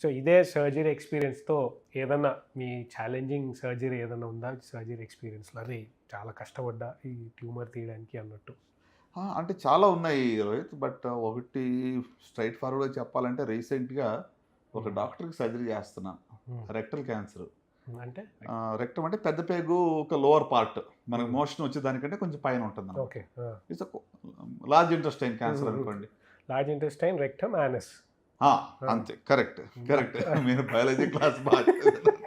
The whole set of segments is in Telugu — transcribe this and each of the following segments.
సో ఇదే సర్జరీ ఎక్స్‌పీరియన్స్‌తో ఏదన్నా మీ ఛాలెంజింగ్ సర్జరీ ఏదన్నా ఉందా? సర్జరీ ఎక్స్‌పీరియన్స్‌లో అరే! చాలా కష్టపడ్డా ఈ ట్యూమర్ తీయడానికి అన్నట్టు. అంటే చాలా ఉన్నాయి రోహిత్. బట్ ఒకటి స్ట్రెయిట్ ఫార్వర్డ్‌గా చెప్పాలంటే రీసెంట్‌గా ఒక హ్మ్. డాక్టర్‌కి సర్జరీ చేస్తున్నాను. హ్మ్. Rectal cancer. అంటే? రెక్టమ్ అంటే పెద్ద పేగు ఒక లోవర్ పార్ట్. మనకు హ్మ్. మోషన్ వచ్చేదానికంటే కొంచెం పైన ఉంటుందన్నమాట. ఓకే. ఆ! ఇట్స్ లార్జ్ ఇంటెస్టైన్ హ్మ్. క్యాన్సర్ హ్మ్. అనుకోండి. Large intestine, rectum, anus. ఆ! ఆ! అంతే. కరెక్ట్. అబ్బా! కరెక్ట్. మీరు బయాలజీ క్లాస్ బాగా చదివారు.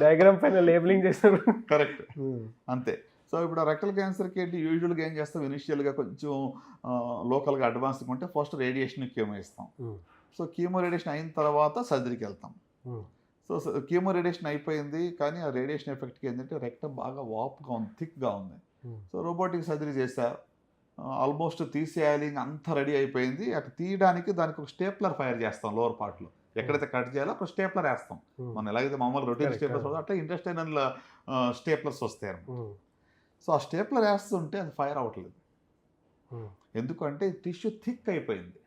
డయాగ్రామ్ పైన లేబులింగ్ చేస్తారు. కరెక్ట్. హ్మ్. అంతే. సో, ఇప్పుడు ఆ రెక్టల్ క్యాన్సర్‌కి ఏంటి యూజువల్‌గా ఏం చేస్తాం ఇనీషియల్‌గా కొంచెం లోకల్‌గా అడ్వాన్స్‌గా ఉంటే ఫస్ట్ రేడియేషన్, కీమో ఇస్తాం. హ్మ్. సో, కీమో రేడియేషన్ అయిన తర్వాత సర్జరీకెళ్తాం. హ్మ్. సో, కీమో రేడియేషన్ అయిపోయింది. కానీ ఆ రేడియేషన్ ఎఫెక్ట్‌కి ఏంటంటే రెక్టమ్ బాగా వాపుగా ఉంది. థిక్‌గా ఉంది. హ్మ్. సో, రోబోటిక్ సర్జరీ చేశా. ఆల్మోస్ట్ తీసేయాలి ఇంక అంతా రెడీ అయిపోయింది. అక్కడ తీయడానికి దానికి ఒక స్టేప్లర్ ఫైర్ చేస్తాం లోవర్ పార్ట్‌లో. హ్మ్. ఎక్కడైతే కట్ చేయాలో అక్కడ స్టేప్లర్ ఏస్తాం. హ్మ్. మనం ఎలాగైతే మామూలుగా రొటీన్ కరెక్ట్. ఆ! స్టేప్లర్స్ అట్లా ఇంటెస్టైనల్ స్టేప్లర్స్ వస్తాయన్నమాట. హ్మ్. సో, ఆ స్టేప్లర్ ఏస్తుంటే అది ఫైర్ అవ్వట్లేదు. హ్మ్. ఎందుకంటే టిష్యూ థిక్ అయిపోయింది.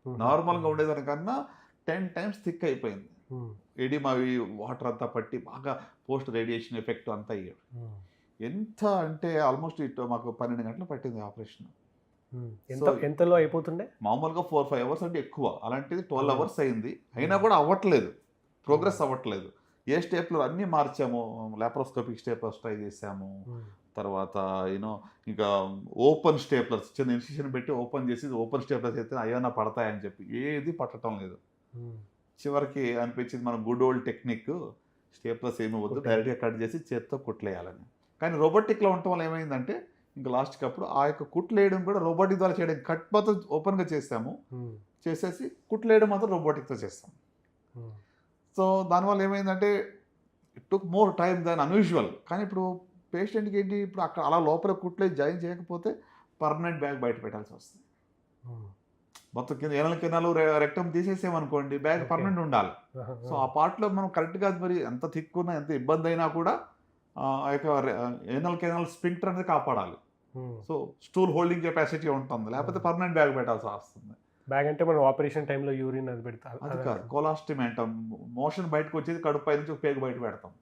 హుహు. నార్మల్‌గా హ్మ్. ఉండేదానికన్నా 10 టైమ్స్ థిక్ అయిపోయింది. హ్మ్. ఎడిమా అవి వాటర్ అంతా పట్టి బాగా పోస్ట్ రేడియేషన్ ఎఫెక్ట్ అంతా అయ్యాడు. హ్మ్. ఎంత అంటే ఆల్మోస్ట్ మాకు 12 గంటలు పట్టింది ఆపరేషన్. హ్మ్. సో, ఎంతలో అయిపోతుండే? మామూలుగా 4, 5 అవర్స్ అంటే ఎక్కువ. అలాంటిది 12 అదే. అవర్స్ అయింది. అయినా హ్మ్. కూడా అవ్వట్లేదు. హ్మ్. ప్రోగ్రెస్ అవ్వట్లేదు. ఏ స్టేప్‌లో అన్నీ మార్చాము. లాప్రోస్కోపిక్ స్టేప్లర్స్ ట్రై చేసాము. హ్మ్. తర్వాత ఇంకా ఓపెన్ స్టేప్లర్స్ చిన్న ఇన్సిషన్ పెట్టి ఓపెన్ చేసి ఓపెన్ స్టేప్లర్స్ అయితే అయ్యన్నా పడతాయని చెప్పి ఏది పట్టటం లేదు. హ్మ్. చివరికి అనిపించింది మన గుడ్ ఓల్డ్ టెక్నిక్ స్టేప్లర్స్ ఏమి వద్దు కుట్టేయాలి. డైరెక్ట్‌గా కట్ చేసి చేత్తో కుట్లేయాలని. కానీ రోబోటిక్‌లో ఉండటం వల్ల ఏమైందంటే ఇంక లాస్ట్‌కి అప్పుడు ఆ యొక్క కుట్లేయడం కూడా రోబోటిక్ ద్వారా చేయడం కట్ మాత్రం ఓపెన్‌గా చేసాము. హ్మ్. చేసేసి కుట్లేయడం మాత్రం రోబోటిక్‌తో చేస్తాం. హ్మ్. సో, దానివల్ల ఏమైందంటే it took more time than unusual. కానీ ఇప్పుడు పేషెంట్‌కి ఏంటి ఇప్పుడు అక్కడ అలా లోపల కుట్లేసి జాయిన్ చేయకపోతే పర్మనెంట్ బ్యాగ్ బయట పెట్టాల్సొస్తుంది. హ్మ్. మొత్తం కింద ఎనల కినాలు రెక్టమ్ తీసేసామనుకోండి బ్యాగ్ ఓకే. పర్మనెంట్ ఉండాలి. ఆహా! సో, ఆ! ఆ పార్ట్‌లో మనం కరెక్ట్‌గా మరి ఎంత థిక్కున్నా, ఎంత ఇబ్బందయినా కూడా ఆ యొక్క ఏనల్ కెనాల్ స్ఫింక్టర్ అనేది కాపాడాలి. హ్మ్. సో, స్టూల్ హోల్డింగ్ కెపాసిటీ ఉంటుంది. లేకపోతే అవును. Permanent bag పెట్టాల్సొస్తుంది. బ్యాగ్ అంటే మనం ఆపరేషన్ టైమ్‌లో యూరిన్ అది పెడతా అది కాదు. అదంటారా? కొలాస్టమీ అంటాం. మోషన్ బయటకొచ్చేది కడుపు పైనుంచి ఒక పేగు బయట పెడతాం.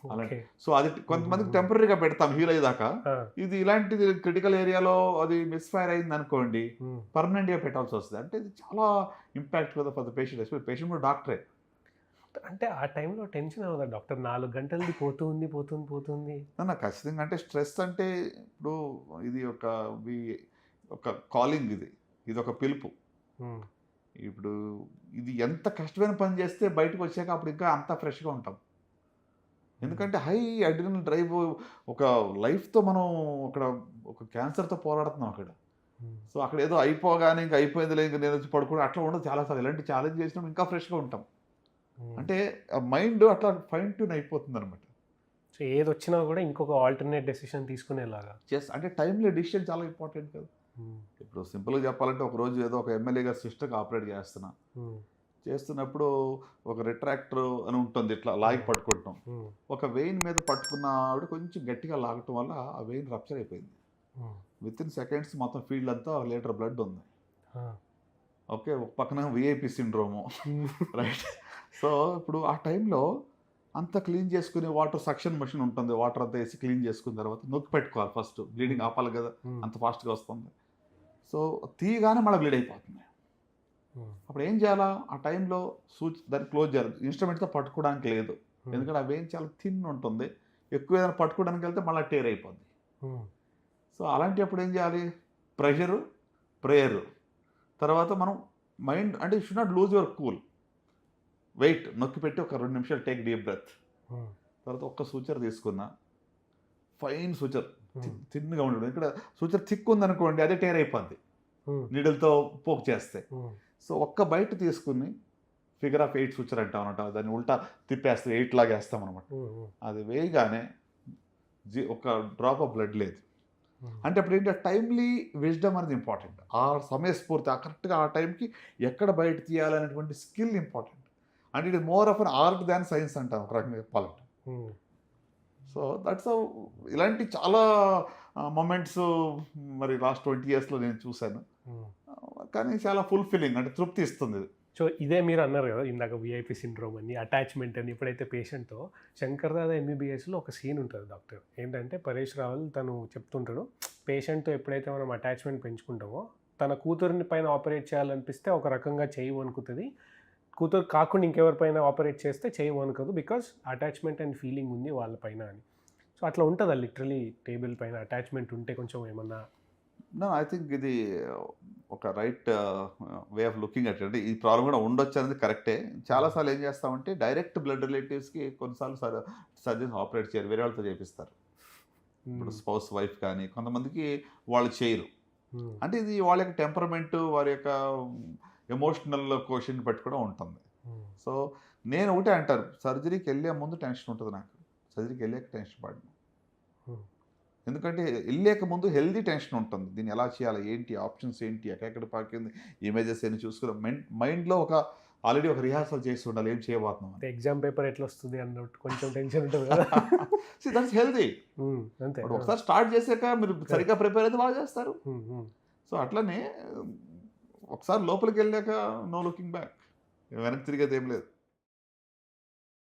అలాంటి ఓకే. సో, అది హుహు. కొంతమందికి హ్మ్. టెంపరరీగా పెడతాం హీల్ అయ్యేదాకా. ఆ! ఇది ఇలాంటిది క్రిటికల్ ఏరియాలో అది మిస్‌ఫైర్ అయిందనుకోండి, హ్మ్. పర్మనెంట్‌గా పెట్టాల్సొస్తది. అంటే ఇది చాలా ఇంపాక్ట్ కదా for the patient. Especially patient కూడా డాక్టరే. అంటే ఆ టైంలో టెన్షన్ అవ్వదా డాక్టర్ 4 గంటలది పోతుంది, పోతుంది, పోతుంది. ఖచ్చితంగా అంటే స్ట్రెస్ అంటే ఇప్పుడు ఇది వి ఒక కాలింగ్ ఇది. ఇదొక పిలుపు. హ్మ్. ఇప్పుడు ఇది ఎంత కష్టమైన పని చేస్తే బయటకొచ్చాక అప్పుడు ఇంకా అంత ఫ్రెష్‌గా ఉంటాం. హ్మ్. ఎందుకంటే హై అడ్రినల్ డ్రైవ్ ఒక లైఫ్‌తో మనం అక్కడ ఒక క్యాన్సర్‌తో పోరాడుతున్నాం అక్కడ. హ్మ్. సో, అక్కడ ఏదో అయిపోగానే ఇంక అయిపోయిందిలే ఇంక నేనొచ్చి పడుకోవడం అట్లా ఉండదు చాలా సార్లు. ఇలాంటి ఛాలెంజ్ చేసినప్పుడు ఇంకా ఫ్రెష్‌గా ఉంటాం. హ్మ్. అంటే ఆ మైండ్ అట్లా ఫైన్ ట్యూన్ అయిపోతుందనమాట. సో ఏదొచ్చినా గూడా ఇంకొక ఆల్టర్‌నేట్ డెసిషన్ తీసుకునేలాగా. అంటే టైమ్‌లో డెసిషన్ చాలా ఇంపార్టెంట్ కదా! హ్మ్. ఇప్పుడు సింపుల్‌గా చెప్పాలంటే ఒకరోజు ఏదో ఒక ఎమ్మెల్యే గారి సిస్టర్‌కి ఆపరేట్ చేస్తున్నా. హ్మ్. చేస్తున్నప్పుడు ఒక రిట్రాక్టర్ అని ఉంటుంది. ఇట్లా లాగి హ్మ్. పట్టుకుంటాం. హ్మ్. ఒక వెయిన్ మీద పట్టుకున్న ఆవిడ కొంచెం గట్టిగా లాగటం వల్ల ఆ వెయిన్ రప్చర్ అయిపోయింది. హ్మ్. వితిన్ సెకండ్స్ మొత్తం ఫీల్డ్ అంతా 1 లీటర్ బ్లడ్ ఉంది. ఆ! ఓకే. ఒక పక్కన వీఐపీ సిండ్రోము. హ్మ్. రైట్. సో, ఇప్పుడు ఆ టైంలో అంతా క్లీన్ చేసుకుని వాటర్ సక్షన్ మెషిన్ ఉంటుంది. వాటర్ అంతా ఏసి క్లీన్ చేసుకున్న తర్వాత నొక్కి పెట్టుకోవాలి ఫస్ట్. బ్లీడింగ్ హ్మ్. ఆపాలి కదా! హ్మ్. అంత ఫాస్ట్‌గా వస్తుంది. సో, తీయగానే మళ్ళా బ్లీడ్ అయిపోతుంది. హ్మ్. అప్పుడు ఏం చేయాలా? ఆ టైంలో దాన్ని క్లోజ్ చేయాలి. ఇన్‌స్ట్రుమెంట్‌తో పట్టుకోవడానికి లేదు. హ్మ్. ఎందుకంటే ఆ వెయిన్ చాలా థిన్ ఉంటుంది. ఎక్కువ ఏదైనా పట్టుకోవడానికెళ్తే మళ్ళా టేర్ అయిపోద్ది. హ్మ్. సో, అలాంటప్పుడు ఏం చేయాలి? Pressure, prayer. తర్వాత మనం మైండ్ అంటే you should not lose your cool. Wait నొక్కిపెట్టి ఒక 2 నిమిషాలు టేక్ డీప్ బ్రెత్. హ్మ్. తర్వాత ఒక్క సూచర్ తీసుకున్నా. Fine suture. హ్మ్. థిన్‌గా ఉండడం. ఇక్కడ సూచర్ థిక్ ఉందనుకోండి అదే టేర్ అయిపోద్ది. హ్మ్. నీడిల్‌తో పోక్ చేస్తే. హ్మ్. సో, ఒక్క బైట్ తీసుకొని ఫిగర్ ఆఫ్ 8 సూచర్ అంటామనమాట. దాన్ని ఉల్టా తిప్పేస్తే 8 లాగా ఏస్తామనమాట. హ్మ్. హ్మ్. అది వేయగానే ఒక డ్రాప్ ఆఫ్ బ్లడ్ లేదు. హ్మ్. అంటే అప్పుడేంటి టైమ్‌లీ విజ్డమ్ అనేది ఇంపార్టెంట్. ఆ సమయస్ఫూర్తి కరెక్ట్‌గా ఆ టైంకి ఎక్కడ బయట తీయాలనేటువంటి స్కిల్ ఇంపార్టెంట్. అంటే it more of an art than science అంటాం ఒక రకంగా చెప్పాలంటే. హ్మ్. సో, దట్స్ హౌ ఇలాంటి చాలా మొమెంట్స్ మరి లాస్ట్ 20 ఇయర్స్‌లో నేను చూసాను. హ్మ్. కానీ చాలా ఫుల్‌ఫిల్లింగ్ అంటే తృప్తి ఇస్తుంది ఇది. సో ఇదే మీరు అన్నారు కదా ఇందాక విఐపి సిండ్రోమ్ అని అటాచ్మెంట్ అని ఎప్పుడైతే పేషెంట్తో శంకర్ దాదా ఎంబీబీఎస్లో ఒక సీన్ ఉంటుంది డాక్టర్ ఏంటంటే పరేష్ రావల్ తను చెప్తుంటాడు పేషెంట్తో ఎప్పుడైతే మనం అటాచ్మెంట్ పెంచుకుంటామో తన కూతురిని పైన ఆపరేట్ చేయాలనిపిస్తే ఒక రకంగా చేయి వణుకుతుంది, కూతురు కాకుండా ఇంకెవరిపైన ఆపరేట్ చేస్తే చేయి వణుకదు బికాస్ అటాచ్మెంట్ అండ్ ఫీలింగ్ ఉంది వాళ్ళపైన అని. సో అట్లా ఉంటుందా లిటరలీ టేబుల్ పైన అటాచ్మెంట్ ఉంటే కొంచెం ఏమన్నా? నో, ఐ థింక్ ఇది ఒక right way of looking at. అంటే ఈ ప్రాబ్లం కూడా ఉండొచ్చు అనేది కరెక్టే. చాలాసార్లు ఏం చేస్తామంటే డైరెక్ట్ బ్లడ్ రిలేటివ్స్కి కొన్నిసార్లు సర్జన్స్ ఆపరేట్ చేయరు, వేరే వాళ్ళతో చేపిస్తారు. ఇప్పుడు స్పౌస్ వైఫ్ కానీ కొంతమందికి వాళ్ళు చేయరు. అంటే ఇది వాళ్ళ యొక్క టెంపరమెంట్, వారి యొక్క ఎమోషనల్ కోషన్ బట్టి కూడా ఉంటుంది. సో నేను ఒకటే అంటారు, సర్జరీకి వెళ్ళే ముందు టెన్షన్ ఉంటుంది నాకు, సర్జరీకి వెళ్ళాక టెన్షన్ పడను. ఎందుకంటే వెళ్ళాక ముందు హెల్దీ టెన్షన్ ఉంటుంది, దీన్ని ఎలా చేయాలి, ఏంటి ఆప్షన్స్ ఏంటి, ఎక్కడెక్కడ పాకింది, ఇమేజెస్ ఏమి చూసుకుని మైండ్లో ఆల్రెడీ ఒక రిహార్సల్ చేసి ఉండాలి, ఏం చేయబోతున్నాం. ఎగ్జామ్ పేపర్ ఎట్లా వస్తుంది అన్నట్టు కొంచెం టెన్షన్ ఉంటుంది కదా. That's healthy. అంతే, ఒకసారి స్టార్ట్ చేసాక మీరు సరిగ్గా ప్రిపేర్ అయితే బాగా చేస్తారు. సో అట్లనే ఒకసారి లోపలికి వెళ్ళాక నో లుకింగ్ బ్యాక్, వెనక్కి తిరిగేది ఏం లేదు.